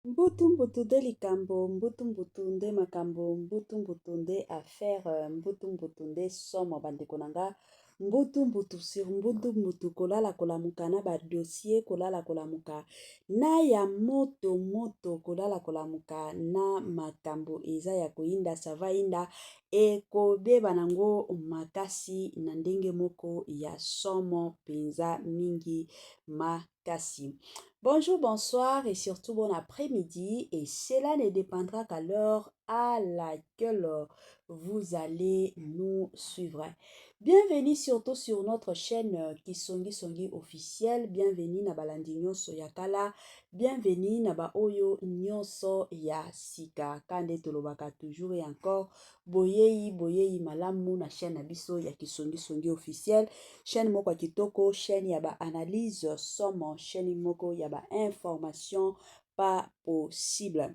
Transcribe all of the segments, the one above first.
Mbutu nde likambo, mbutu nde makambo, mbutu nde affaire, mbutu nde somo bandeko na nga. Mbutu sur mbutu kolala kolamuka na badossier, kolala kolamuka na ya moto kolala kolamuka na makambo eza ya koyinda sava yinda ekobeba nango makasi na ndenge moko ya somo penza mingi makasi. Bonjour, bonsoir et surtout bon après-midi, et cela ne dépendra qu'à l'heure à laquelle vous allez nous suivre. Bienvenue surtout sur notre chaîne Kisongi Songi officielle. Bienvenue na balandi nyonso ya kala. Bienvenue na ba oyo nyonso ya sika. Kande tolobaka toujours et encore. Boyei malamu na chaîne abiso ya Kisongi Songi officielle. Chaîne moko kitoko, chaîne ya ba analyse somme, chaîne moko ya ba information pas possible.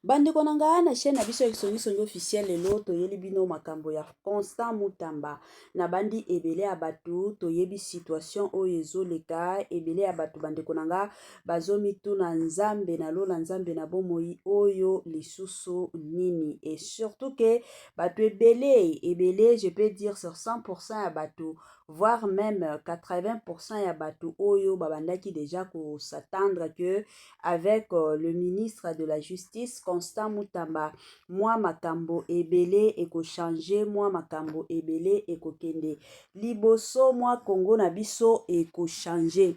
Bandeko na nga na chaîne na biso ya Kisongi Songi officiel lelo toyeli bino makambo ya Constant Mutamba na bandi ebele ya batu toyebi situation oyo ezoleka ebele ya batu bandeko na nga bazomituna nzambe na lola nzambe na bomoi oyo lisusu nini et surtout que batu ebele je peux dire sur 100% ya batu voire même 80% ya batu oyo babandaki déjà ko s'attendre que avec le ministre de la Justice Constant Mutamba, moi makambo ebele eko changer, moi makambo ebele eko kende liboso, moi Congo na biso eko changer.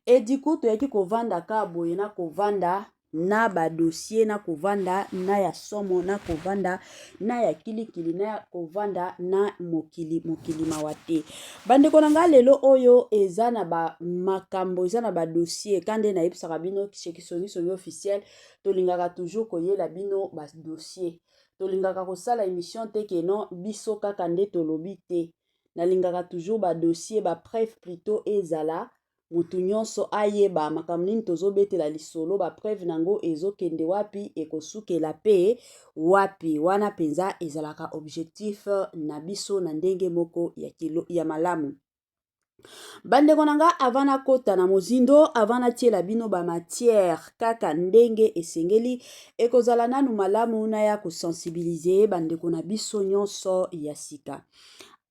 Et du coup toyaki kovanda ka boye na kovanda na ba dossier na kovanda na ya somo na kovanda na ya kilikili na kovanda na mokili mawate. Bandeko na nga lelo oyo eza na ba makambo eza na ba dossier kande na yebisaka bino Kisongi Songi officiel tolingaka toujours koyela bino ba dossier. Tolingaka kosala émission te ke non biso kaka nde tolobi te. Nalingaka toujours ba dossier ba preuve plutôt ezala mutu nyonso ayeba makambo nini tozobetela lisolo ba preuve nango ezokende wapi ekosukela pe wapi wana penza ezalaka objectif na biso na ndenge moko ya malamu. Bandeko na nga avana kota na mozindo avana tiela bino ba matière kaka ndenge esengeli ekozala nanu malamu na ya kosensibiliser bandeko na biso nyonso ya sika.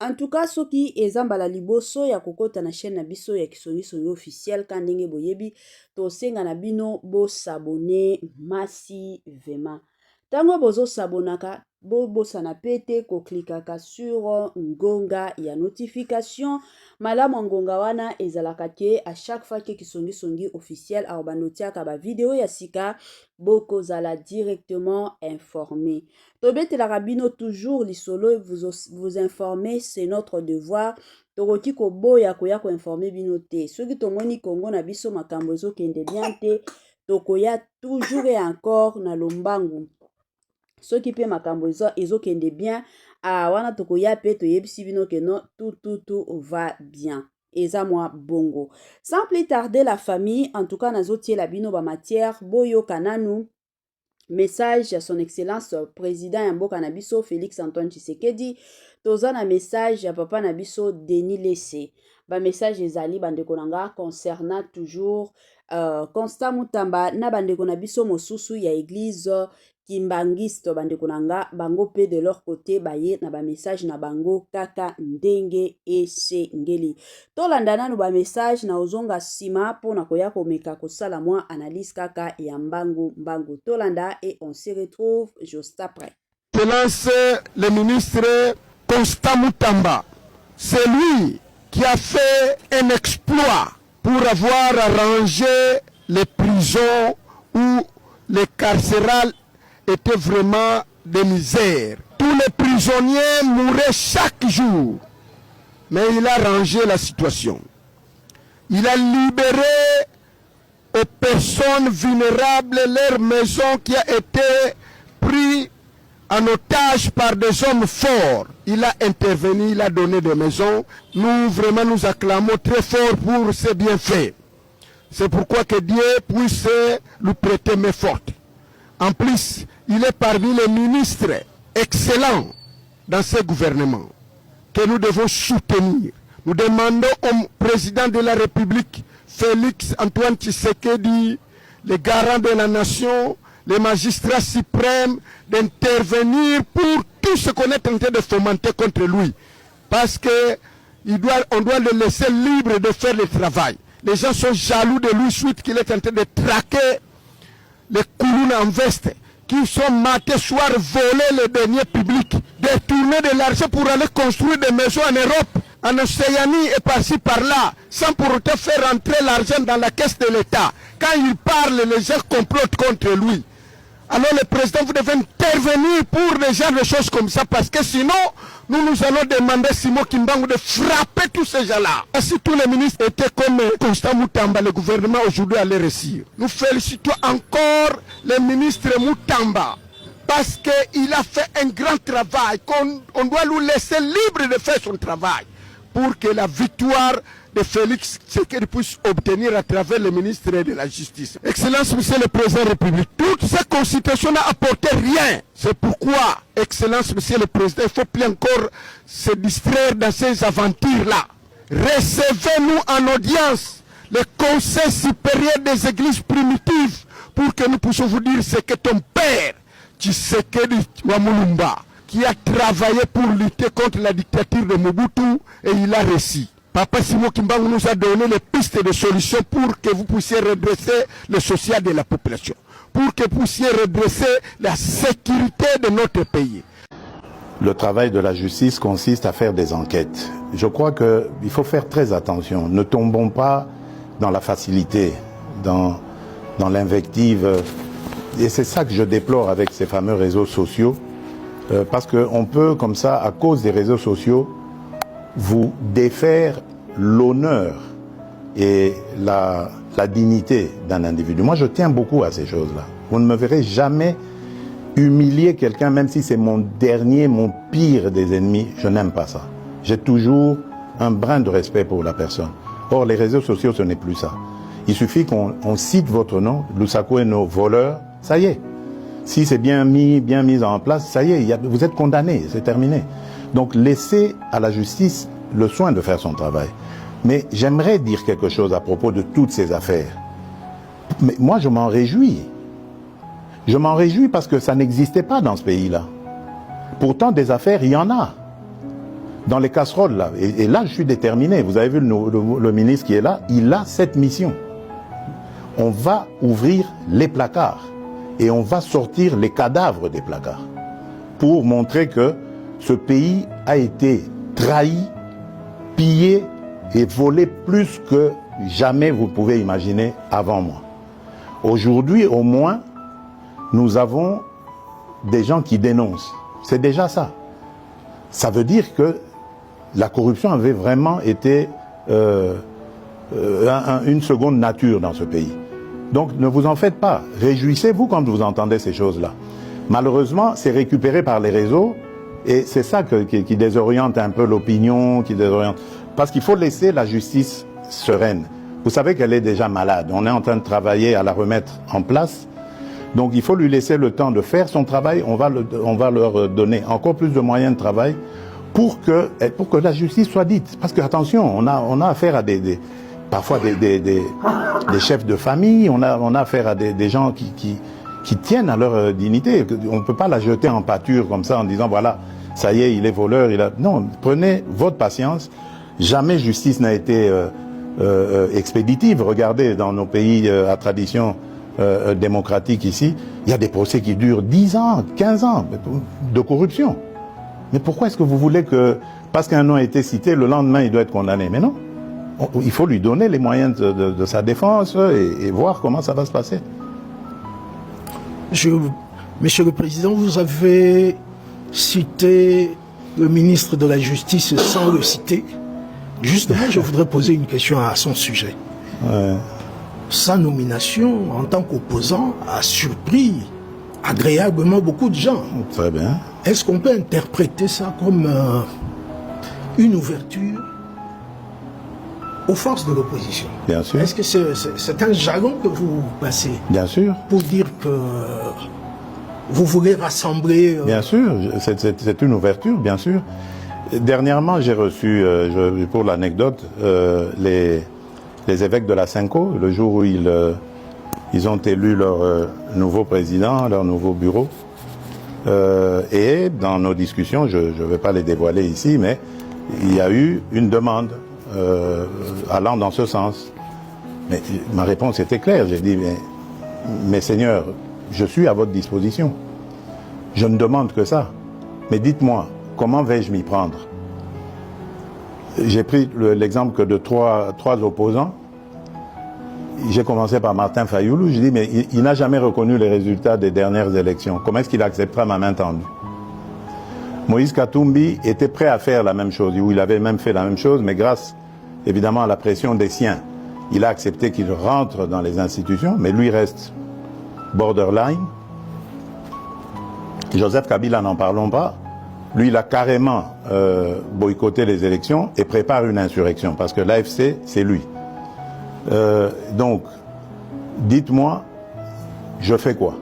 En tout cas, soki ezambala liboso ya kokota na chaîne na biso ya Kisongi Songi officiel ka ndenge boyebi to senga na bino bo s'abonner masi vema. Tango bozo s'abonaka bosana pete ko klikaka sur ngonga ya notification malamu ngonga wana ezalaka ke à chaque fois que Kisongi Songi officiel a banotiaka ba vidéo ya sika boko zala directement informé. Tobete la rabino toujours lisolo vous informer c'est notre devoir. Tokoki ko boya koya ko informer bino te. Soki tomoni Congo na biso makambo ezokende bien te tokoya toujours et encore na lombangu. Soki pe makambo ezokende bien wana tokoya pe toyebisi bino ke non tout va bien. Eza moi bongo. Sans plus tarder la famille en tout cas nazotie la bino ba matière boyo kananu message à son excellence président ya mboka na biso Félix Antoine Tshisekedi toza na message ya papa na biso Denis Lesse ba message ezali bandeko na nga concernant toujours Constant Mutamba na bandeko na biso mosusu ya église kimbangiste bandeko na nga bango pe de leur côté baye na ba message na bango kaka ndenge esengeli tolanda nanu ba message na ozonga sima pona koya komeka kosala mwa analyse kaka ya mbangu tolanda et on se retrouve juste après. Je lance le ministre Constant Mutamba. C'est lui qui a fait un exploit pour avoir arrangé les prisons où les carcérales étaient vraiment de misère. Tous les prisonniers mouraient chaque jour. Mais il a arrangé la situation. Il a libéré aux personnes vulnérables leur maison qui a été prise en otage par des hommes forts. Il a intervenu, il a donné des maisons. Nous, vraiment, nous acclamons très fort pour ses bienfaits. C'est pourquoi que Dieu puisse lui prêter main forte. En plus, il est parmi les ministres excellents dans ce gouvernement que nous devons soutenir. Nous demandons au président de la République, Félix Antoine Tshisekedi, les garants de la nation, les magistrats suprêmes, d'intervenir pour tout ce qu'on est en train de fomenter contre lui. Parce que on doit le laisser libre de faire le travail. Les gens sont jaloux de lui suite qu'il est en train de traquer les coulounes en veste, qui sont matés soir voler les deniers publics, détourner de l'argent pour aller construire des maisons en Europe, en Océanie et par-ci par-là, sans pour autant faire entrer l'argent dans la caisse de l'État. Quand il parle, les gens complotent contre lui. Alors le président, vous devez intervenir pour des gens de choses comme ça, parce que sinon, nous allons demander à Simon Kimbangu de frapper tous ces gens-là. Si tous les ministres étaient comme Constant Moutamba, le gouvernement aujourd'hui allait réussir. Nous félicitons encore le ministre Moutamba, parce qu'il a fait un grand travail, qu'on doit lui laisser libre de faire son travail, pour que la victoire de Félix Tshisekedi puisse obtenir à travers le ministre de la Justice. Excellence, Monsieur le Président de la République, toute cette constitution n'a apporté rien. C'est pourquoi, Excellence, Monsieur le Président, il ne faut plus encore se distraire dans ces aventures-là. Recevez-nous en audience le Conseil supérieur des églises primitives pour que nous puissions vous dire ce que ton père, Tshisekedi Wamulumba, qui a travaillé pour lutter contre la dictature de Mobutu, et il a réussi. Papa Simon Kimbangu nous a donné les pistes de solutions pour que vous puissiez redresser le social de la population, pour que vous puissiez redresser la sécurité de notre pays. Le travail de la justice consiste à faire des enquêtes. Je crois qu'il faut faire très attention. Ne tombons pas dans la facilité, dans l'invective. Et c'est ça que je déplore avec ces fameux réseaux sociaux. Parce qu'on peut, comme ça, à cause des réseaux sociaux, vous défaire l'honneur et la dignité d'un individu. Moi, je tiens beaucoup à ces choses-là. Vous ne me verrez jamais humilier quelqu'un, même si c'est mon pire des ennemis. Je n'aime pas ça. J'ai toujours un brin de respect pour la personne. Or, les réseaux sociaux, ce n'est plus ça. Il suffit qu'on cite votre nom, Lusako et nos voleurs, ça y est. Si c'est bien mis en place, ça y est, vous êtes condamné, c'est terminé. Donc laissez à la justice le soin de faire son travail. Mais j'aimerais dire quelque chose à propos de toutes ces affaires. Mais moi, je m'en réjouis. Je m'en réjouis parce que ça n'existait pas dans ce pays-là. Pourtant, des affaires, il y en a. Dans les casseroles, là. Et là, je suis déterminé. Vous avez vu le ministre qui est là, il a cette mission. On va ouvrir les placards et on va sortir les cadavres des placards pour montrer que ce pays a été trahi, pillé et volé plus que jamais vous pouvez imaginer avant moi. Aujourd'hui, au moins, nous avons des gens qui dénoncent. C'est déjà ça. Ça veut dire que la corruption avait vraiment été une seconde nature dans ce pays. Donc ne vous en faites pas. Réjouissez-vous quand vous entendez ces choses-là. Malheureusement, c'est récupéré par les réseaux et c'est ça qui désoriente un peu l'opinion, qui désoriente. Parce qu'il faut laisser la justice sereine. Vous savez qu'elle est déjà malade. On est en train de travailler à la remettre en place. Donc il faut lui laisser le temps de faire son travail. On va leur donner encore plus de moyens de travail pour que la justice soit dite. Parce que attention, on a affaire à parfois des chefs de famille, on a affaire à des gens qui tiennent à leur dignité. On ne peut pas la jeter en pâture comme ça en disant voilà, ça y est, il est voleur. Non, prenez votre patience. Jamais justice n'a été expéditive. Regardez, dans nos pays à tradition démocratique ici, il y a des procès qui durent 10 ans, 15 ans de corruption. Mais pourquoi est-ce que vous voulez que, parce qu'un nom a été cité, le lendemain il doit être condamné? Mais non. Il faut lui donner les moyens de sa défense et voir comment ça va se passer. Monsieur le Président, vous avez cité le ministre de la Justice sans le citer. Justement, je voudrais poser une question à son sujet. Ouais. Sa nomination en tant qu'opposant a surpris agréablement beaucoup de gens. Très bien. Est-ce qu'on peut interpréter ça comme une ouverture aux forces de l'opposition? Bien sûr. Est-ce que c'est un jargon que vous passez? Bien sûr. Pour dire que vous voulez rassembler... Bien sûr, c'est une ouverture, bien sûr. Dernièrement, j'ai reçu, pour l'anecdote, les évêques de la Cinco, le jour où ils Ils ont élu leur nouveau président, leur nouveau bureau. Et dans nos discussions, je ne vais pas les dévoiler ici, mais il y a eu une demande allant dans ce sens. Mais ma réponse était claire. J'ai dit, mais Seigneur, je suis à votre disposition. Je ne demande que ça. Mais dites-moi, comment vais-je m'y prendre? J'ai pris l'exemple que de trois opposants. J'ai commencé par Martin Fayoulou. Je dis, mais il n'a jamais reconnu les résultats des dernières élections. Comment est-ce qu'il acceptera ma main tendue? Moïse Katumbi était prêt à faire la même chose, ou il avait même fait la même chose, mais grâce évidemment à la pression des siens, il a accepté qu'il rentre dans les institutions, mais lui reste borderline. Joseph Kabila, n'en parlons pas. Lui, il a carrément boycotté les élections et prépare une insurrection, parce que l'AFC, c'est lui. Donc, dites-moi, je fais quoi?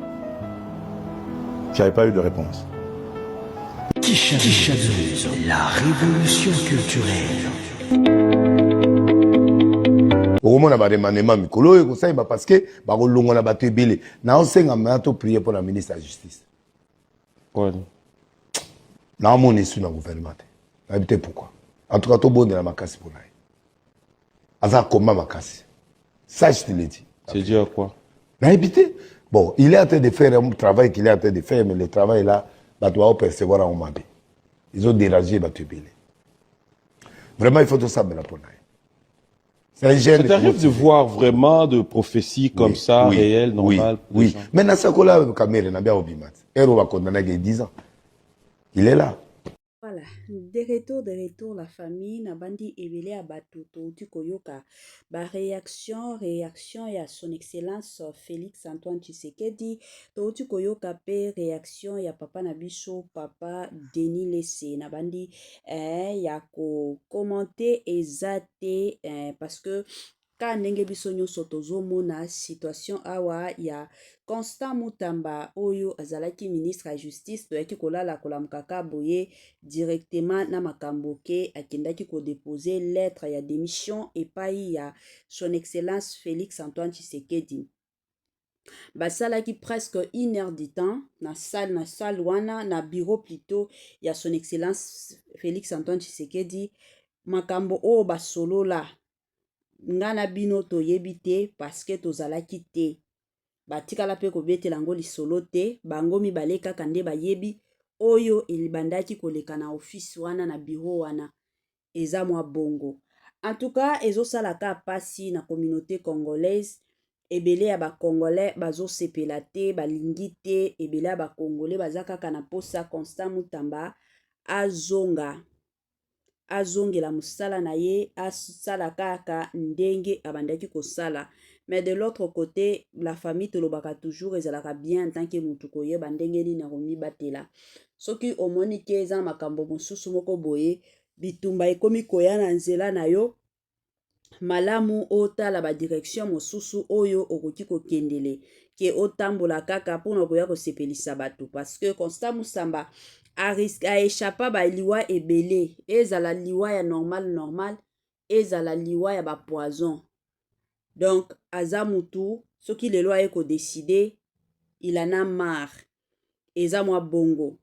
Je n'avais pas eu de réponse. La révolution culturelle. okomona baremandema mikolo oyo kosayiba parce que bakolongwa bato ebele naosenga maya toprier mpo na ministre ya justice naomona esu na gouvernement te nayebi te pourquoi en tout cas tobondela makasi mpo na ye aza komba makasi ça je te le dis. C'est dû à quoi? nayebi te bon il est en train de faire un travail qu'il est en train de faire mais le travail là bato baopercevoir yango mabe ils ont dérangé bato ebele vraiment il faut tosambela mpo na ye. Ça t'arrive de voir vraiment de prophéties comme ça, réelles, normales? Oui, mais Nasakola Kamere n'a bien obimats. Ero va condamner 10 ans. Il est là. Voilà, de retour, la famille, Nabandi Ebele Abatuto, Tukoyoka, réaction à son excellence Félix Antoine Tshisekedi, Tukoyoka pe réaction ya papa Nabiso, papa Denis Lessé, Nabandi, ya ko commenter ezate, parce que ka ndenge biso nyonso tozomona situation awa ya Constant Mutamba oyo azalaki ministre ya justice toyaki kolala kolamukaka boye directement na makambo ke akendaki ko déposer lettre ya démission epai ya son excellence Félix Antoine Tshisekedi. Basalaki presque 1 heure du temps na salle wana na bureau plutôt ya son excellence Félix Antoine Tshisekedi makambo o basolola ngana bino toyebi te parce que tozalaki te batikala pe kobetela ngo lisolo te bango mibale kaka nde bayebi oyo elibandaki koleka na office wana na bureau wana eza mwa bongo. En tout cas ezosalaka pasi na communauté congolaise ebele ya bakongolais bazosepela te balingi te ebele ya bakongolais baza kaka na posa Constant Mutamba azongela musala na ye asala kaka ndenge abandaki kosala. Mais de l'autre côté, la famille tolobaka toujours ezalaka bien en tant que mutu koyeba ndenge nini akomi batela. Soki omoni ke eza makambo mosusu moko boye bitumba ekomi koya na nzela na yo malamu otala ba direction mosusu oyo okoki kokendele ke otambola kaka mpona koya kosepelisa bato parce que Constant Mutamba a échappa ba liwa ebele ezala liwa ya normal ezala liwa ya ba poison. Donc aza mutu soki lelo aye ko décider il en a marre eza mwa bongo